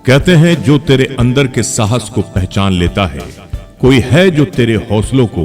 कहते हैं जो तेरे अंदर के साहस को पहचान लेता है, कोई है जो तेरे हौसलों को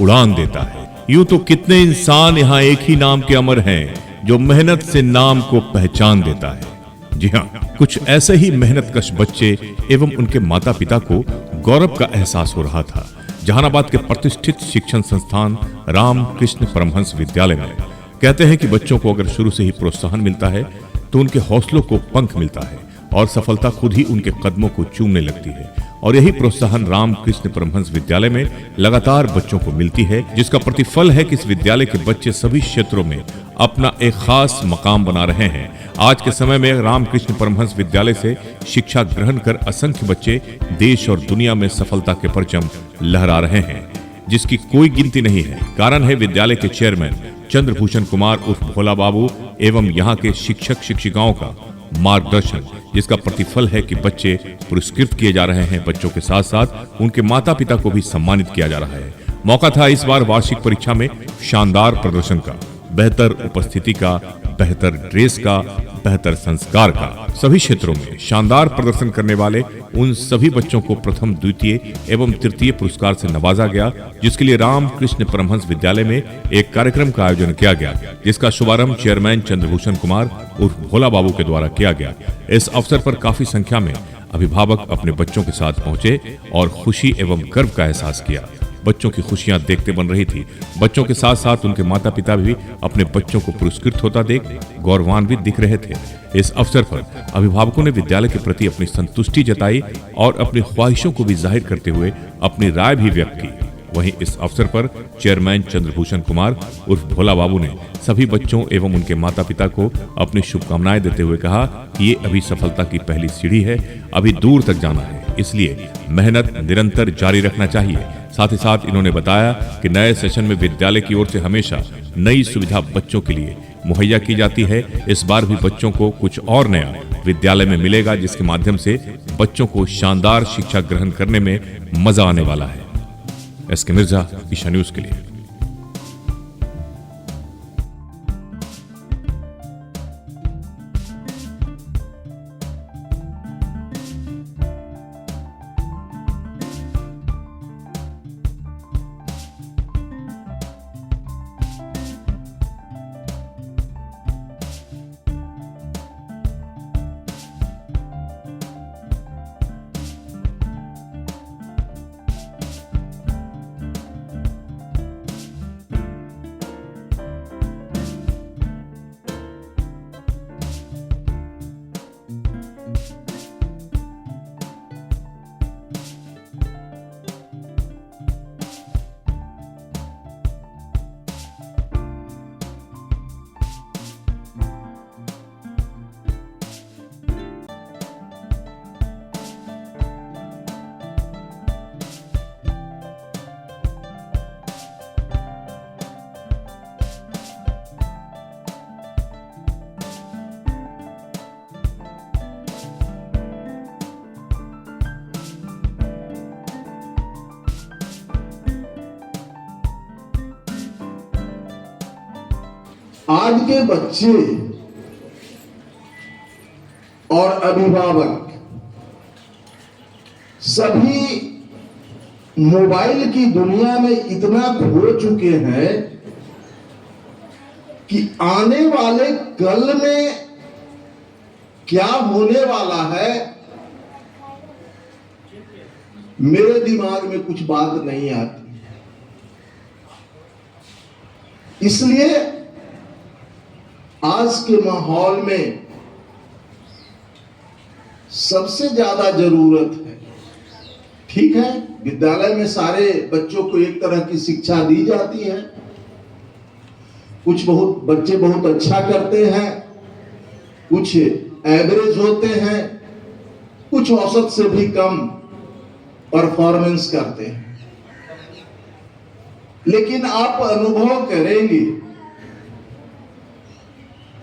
उड़ान देता है। यूं तो कितने इंसान यहाँ एक ही नाम के अमर हैं जो मेहनत से नाम को पहचान देता है। जी हाँ, कुछ ऐसे ही मेहनतकश बच्चे एवं उनके माता पिता को गौरव का एहसास हो रहा था जहानाबाद के प्रतिष्ठित शिक्षण संस्थान रामकृष्ण परमहंस विद्यालय में। कहते हैं कि बच्चों को अगर शुरू से ही प्रोत्साहन मिलता है तो उनके हौसलों को पंख मिलता है और सफलता खुद ही उनके कदमों को चूमने लगती है। और यही प्रोत्साहन रामकृष्ण परमहंस विद्यालय में लगातार बच्चों को मिलती है, जिसका प्रतिफल है कि इस विद्यालय के बच्चे सभी क्षेत्रों में अपना एक खास मकाम बना रहे हैं। आज के समय में रामकृष्ण परमहंस विद्यालय से शिक्षा ग्रहण कर असंख्य बच्चे देश और दुनिया में सफलता के परचम लहरा रहे हैं, जिसकी कोई गिनती नहीं है। कारण है विद्यालय के चेयरमैन चंद्रभूषण कुमार उर्फ भोला बाबू एवं यहाँ के शिक्षक शिक्षिकाओं का मार्गदर्शन, जिसका प्रतिफल है कि बच्चे पुरस्कृत किए जा रहे हैं। बच्चों के साथ साथ उनके माता पिता को भी सम्मानित किया जा रहा है। मौका था इस बार वार्षिक परीक्षा में शानदार प्रदर्शन का, बेहतर उपस्थिति का, बेहतर ड्रेस का, बेहतर संस्कार का। सभी क्षेत्रों में शानदार प्रदर्शन करने वाले उन सभी बच्चों को प्रथम, द्वितीय एवं तृतीय पुरस्कार से नवाजा गया, जिसके लिए रामकृष्ण परमहंस विद्यालय में एक कार्यक्रम का आयोजन किया गया, जिसका शुभारंभ चेयरमैन चंद्रभूषण कुमार उर्फ भोला बाबू के द्वारा किया गया। इस अवसर पर काफी संख्या में अभिभावक अपने बच्चों के साथ पहुंचे और खुशी एवं गर्व का एहसास किया। बच्चों की खुशियां देखते बन रही थी। बच्चों के साथ साथ उनके माता पिता भी अपने बच्चों को पुरस्कृत होता देख गौरवान्वित दिख रहे थे। इस अवसर पर अभिभावकों ने विद्यालय के प्रति अपनी संतुष्टि जताई और अपनी ख्वाहिशों को भी जाहिर करते हुए अपनी राय भी व्यक्त की। वहीं इस अवसर पर चेयरमैन चंद्रभूषण कुमार उर्फ भोला बाबू ने सभी बच्चों एवं उनके माता पिता को अपनी शुभकामनाएं देते हुए कहा कि ये अभी सफलता की पहली सीढ़ी है, अभी दूर तक जाना है, इसलिए मेहनत निरंतर जारी रखना चाहिए। साथ ही साथ इन्होंने बताया कि नए सेशन में विद्यालय की ओर से हमेशा नई सुविधा बच्चों के लिए मुहैया की जाती है। इस बार भी बच्चों को कुछ और नया विद्यालय में मिलेगा, जिसके माध्यम से बच्चों को शानदार शिक्षा ग्रहण करने में मजा आने वाला है। एसके मिर्जा, ईशा न्यूज के लिए। आज के बच्चे और अभिभावक सभी मोबाइल की दुनिया में इतना खो चुके हैं कि आने वाले कल में क्या होने वाला है मेरे दिमाग में कुछ बात नहीं आती। इसलिए आज के माहौल में सबसे ज्यादा जरूरत है, ठीक है, विद्यालय में सारे बच्चों को एक तरह की शिक्षा दी जाती है। कुछ बहुत बच्चे बहुत अच्छा करते हैं, कुछ एवरेज होते हैं, कुछ औसत से भी कम परफॉर्मेंस करते हैं। लेकिन आप अनुभव करेंगे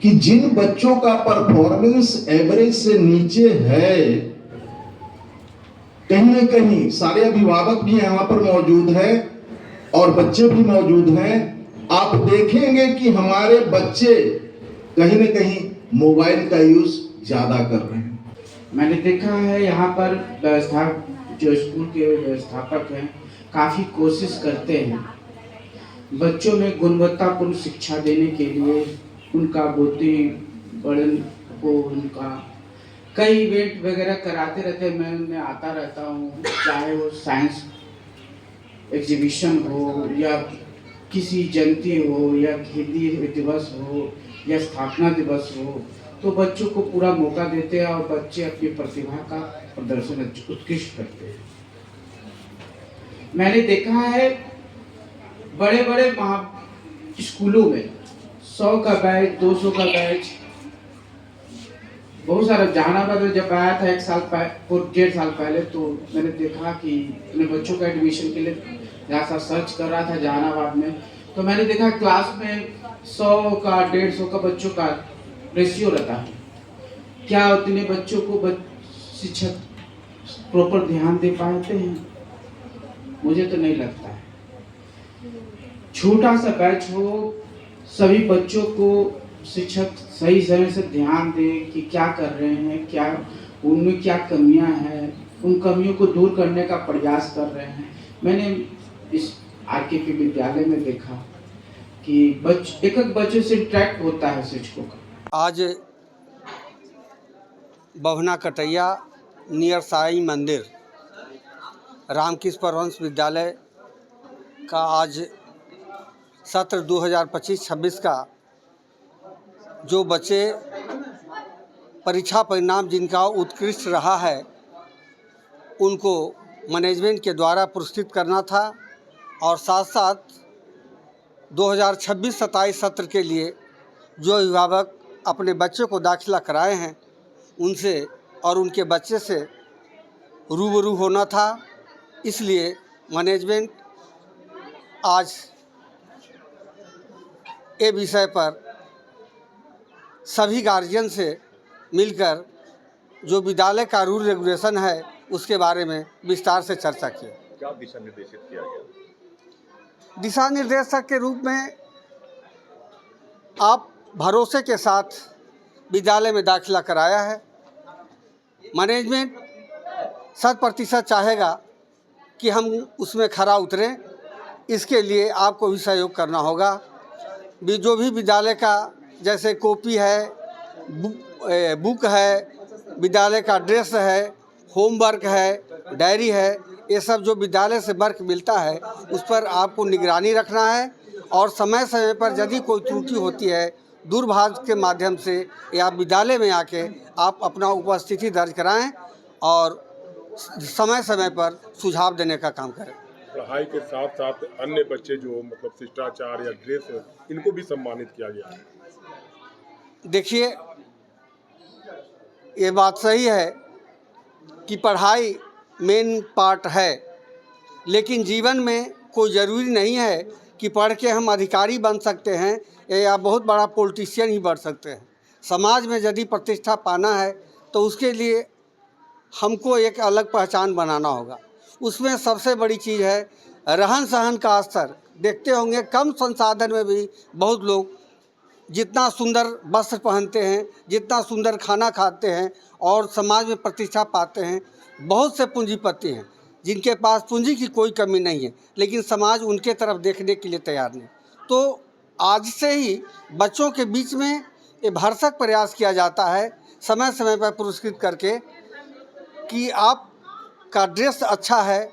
कि जिन बच्चों का परफॉर्मेंस एवरेज से नीचे है, कहीं न कहीं सारे अभिभावक भी यहाँ पर मौजूद हैं और बच्चे भी मौजूद हैं। आप देखेंगे कि हमारे बच्चे कहीं न कहीं मोबाइल का यूज ज्यादा कर रहे हैं। मैंने देखा है यहाँ पर व्यवस्था जो स्कूल के व्यवस्थापक हैं काफ़ी कोशिश करते हैं बच्चों में गुणवत्तापूर्ण शिक्षा देने के लिए उनका बुद्धि बढ़न को उनका कई इवेंट वगैरह कराते रहते हैं। मैं उनमें आता रहता हूँ, चाहे वो साइंस एग्जीबिशन हो या किसी जयंती हो या हिंदी दिवस हो या स्थापना दिवस हो, तो बच्चों को पूरा मौका देते हैं और बच्चे अपनी प्रतिभा का प्रदर्शन उत्कृष्ट करते हैं। मैंने देखा है बड़े बड़े स्कूलों में 100 का बैच, 200 का बैच, बहुत सारा। जहानाबाद में जब आया था 1.5 साल पहले, तो मैंने देखा कि अपने बच्चों का एडमिशन के लिए जहाँ सा सर्च कर रहा था जहानाबाद में, तो मैंने देखा क्लास में 100 का 150 का बच्चों का रेशियो रहता है। क्या उतने बच्चों को शिक्षक प्रॉपर ध्यान दे पाते हैं? मुझे तो नहीं लगता है। छोटा सा बैच हो, सभी बच्चों को शिक्षक सही समय से ध्यान दे कि क्या कर रहे हैं, क्या उनमें क्या कमियां हैं, उन कमियों को दूर करने का प्रयास कर रहे हैं। मैंने इस आरकेपी विद्यालय में देखा कि एक एक बच्चे से इंटरेक्ट होता है शिक्षकों का। आज बभना कटैया नियर साईं मंदिर रामकृष्ण परमहंस विद्यालय का आज सत्र 2025-26 का जो बच्चे परीक्षा परिणाम जिनका उत्कृष्ट रहा है उनको मैनेजमेंट के द्वारा पुरस्कृत करना था, और साथ साथ 2026-27 सत्र के लिए जो अभिभावक अपने बच्चे को दाखिला कराए हैं उनसे और उनके बच्चे से रूबरू होना था। इसलिए मैनेजमेंट आज ये विषय पर सभी गार्जियन से मिलकर जो विद्यालय का रूल रेगुलेशन है उसके बारे में विस्तार से चर्चा की। क्या दिशा निर्देशित किया गया? दिशा निर्देशक के रूप में आप भरोसे के साथ विद्यालय में दाखिला कराया है। मैनेजमेंट 100% चाहेगा कि हम उसमें खरा उतरें। इसके लिए आपको भी सहयोग करना होगा। जो भी विद्यालय का जैसे कॉपी है, बुक है, विद्यालय का ड्रेस है, होमवर्क है, डायरी है, ये सब जो विद्यालय से वर्क मिलता है उस पर आपको निगरानी रखना है, और समय समय पर यदि कोई त्रुटि होती है दूरभाष के माध्यम से या विद्यालय में आके आप अपना उपस्थिति दर्ज कराएं और समय समय पर सुझाव देने का काम करें। पढ़ाई के साथ साथ अन्य बच्चे जो मतलब शिष्टाचार या ड्रेस इनको भी सम्मानित किया गया है। देखिए, ये बात सही है कि पढ़ाई मेन पार्ट है, लेकिन जीवन में कोई ज़रूरी नहीं है कि पढ़ के हम अधिकारी बन सकते हैं या बहुत बड़ा पॉलिटिशियन ही बन सकते हैं। समाज में यदि प्रतिष्ठा पाना है तो उसके लिए हमको एक अलग पहचान बनाना होगा। उसमें सबसे बड़ी चीज़ है रहन सहन का स्तर। देखते होंगे कम संसाधन में भी बहुत लोग जितना सुंदर वस्त्र पहनते हैं, जितना सुंदर खाना खाते हैं और समाज में प्रतिष्ठा पाते हैं। बहुत से पूंजीपति हैं जिनके पास पूंजी की कोई कमी नहीं है, लेकिन समाज उनके तरफ देखने के लिए तैयार नहीं। तो आज से ही बच्चों के बीच में ये भरसक प्रयास किया जाता है समय समय पर पुरस्कृत करके कि आपका ड्रेस अच्छा है,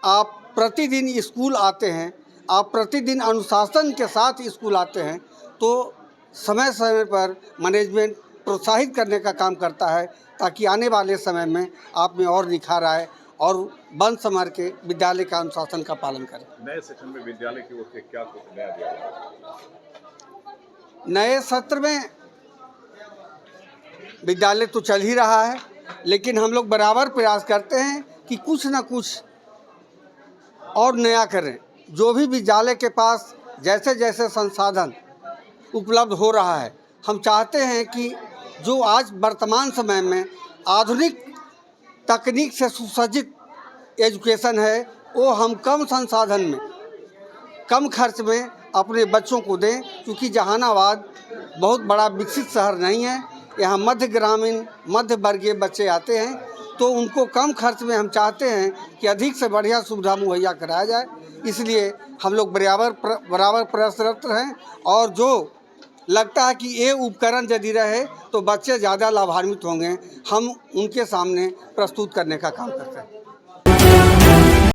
आप प्रतिदिन स्कूल आते हैं, आप प्रतिदिन अनुशासन के साथ स्कूल आते हैं, तो समय समय पर मैनेजमेंट प्रोत्साहित करने का काम करता है ताकि आने वाले समय में आप में और निखार आए और बन संवर के विद्यालय का अनुशासन का पालन करें। नए सेशन में विद्यालय की ओर से क्या कुछ नया दिया गया? नए सत्र में विद्यालय तो चल ही रहा है, लेकिन हम लोग बराबर प्रयास करते हैं कि कुछ ना कुछ और नया करें। जो भी विद्यालय के पास जैसे जैसे संसाधन उपलब्ध हो रहा है, हम चाहते हैं कि जो आज वर्तमान समय में आधुनिक तकनीक से सुसज्जित एजुकेशन है वो हम कम संसाधन में, कम खर्च में अपने बच्चों को दें। क्योंकि जहानाबाद बहुत बड़ा विकसित शहर नहीं है, यहाँ मध्य ग्रामीण मध्य वर्गीय बच्चे आते हैं, तो उनको कम खर्च में हम चाहते हैं कि अधिक से बढ़िया सुविधा मुहैया कराया जाए। इसलिए हम लोग बराबर प्रयासरत हैं, और जो लगता है कि ये उपकरण यदि रहे तो बच्चे ज़्यादा लाभान्वित होंगे, हम उनके सामने प्रस्तुत करने का काम करते हैं।